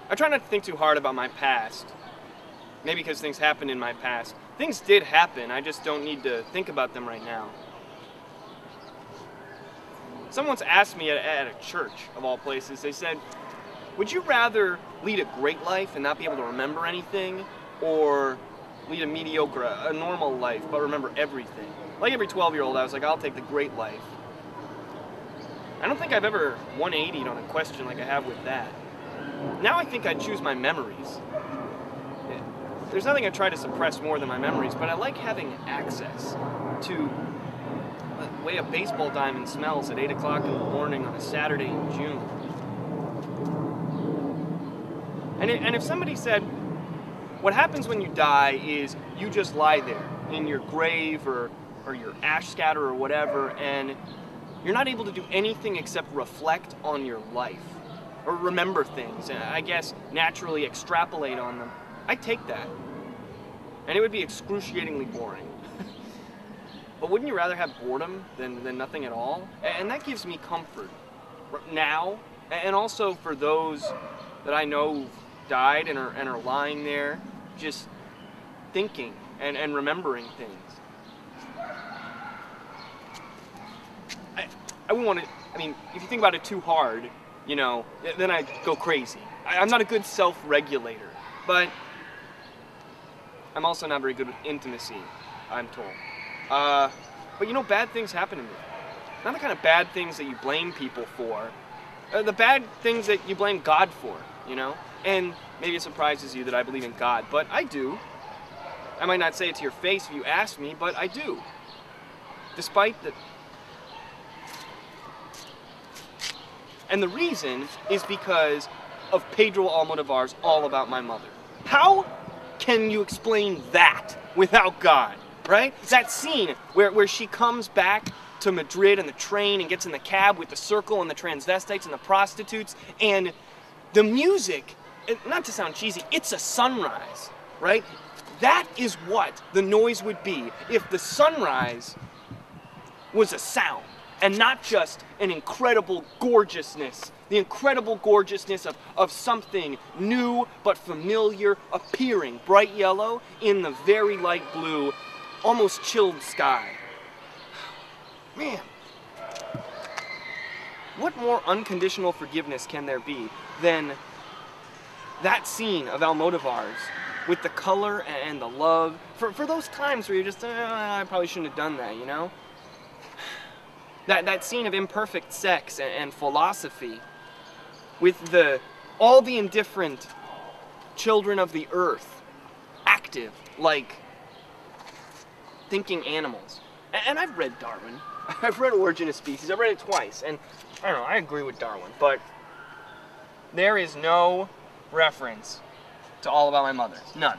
I try not to think too hard about my past. Maybe because things happened in my past. Things did happen, I just don't need to think about them right now. Someone once asked me at a church, of all places, they said, would you rather lead a great life and not be able to remember anything, or lead a mediocre, a normal life, but remember everything? Like every 12-year-old, I was like, I'll take the great life. I don't think I've ever 180'd on a question like I have with that. Now I think I'd choose my memories. There's nothing I try to suppress more than my memories, but I like having access to the way a baseball diamond smells at 8 o'clock in the morning on a Saturday in June. And if somebody said, what happens when you die is you just lie there in your grave or your ash scatter or whatever, and you're not able to do anything except reflect on your life or remember things, and I guess naturally extrapolate on them, I'd take that. And it would be excruciatingly boring. But wouldn't you rather have boredom than nothing at all? And that gives me comfort now, and also for those that I know who've died and are lying there just thinking and remembering things. I wouldn't want to, I mean, if you think about it too hard, you know, then I'd go crazy. I'm not a good self-regulator, but I'm also not very good with intimacy, I'm told. But you know, bad things happen to me. Not the kind of bad things that you blame people for. The bad things that you blame God for, you know? And maybe it surprises you that I believe in God, but I do. I might not say it to your face if you ask me, but I do. Despite the... And the reason is because of Pedro Almodovar's All About My Mother. How can you explain that without God, right? That scene where she comes back to Madrid on the train and gets in the cab with the circle and the transvestites and the prostitutes, and the music, not to sound cheesy, it's a sunrise, right? That is what the noise would be if the sunrise was a sound. And not just an incredible gorgeousness, the incredible gorgeousness of something new but familiar appearing, bright yellow in the very light blue, almost chilled sky. Man, what more unconditional forgiveness can there be than that scene of Almodovar's with the color and the love for those times where you're just, I probably shouldn't have done that, you know? That scene of imperfect sex and philosophy with all the indifferent children of the earth active like thinking animals. And I've read Darwin. I've read Origin of Species. I've read it twice. And I don't know, I agree with Darwin. But there is no reference to All About My Mother. None.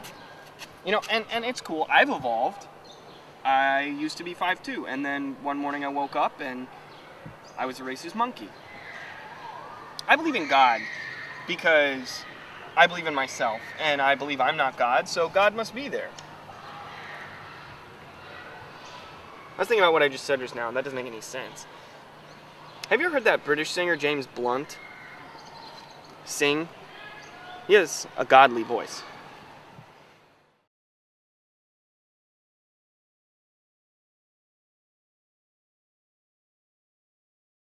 You know, and it's cool. I've evolved. I used to be 5'2", and then one morning I woke up and I was a racist monkey. I believe in God because I believe in myself, and I believe I'm not God, so God must be there. I was thinking about what I just said just now, and that doesn't make any sense. Have you ever heard that British singer James Blunt sing? He has a godly voice.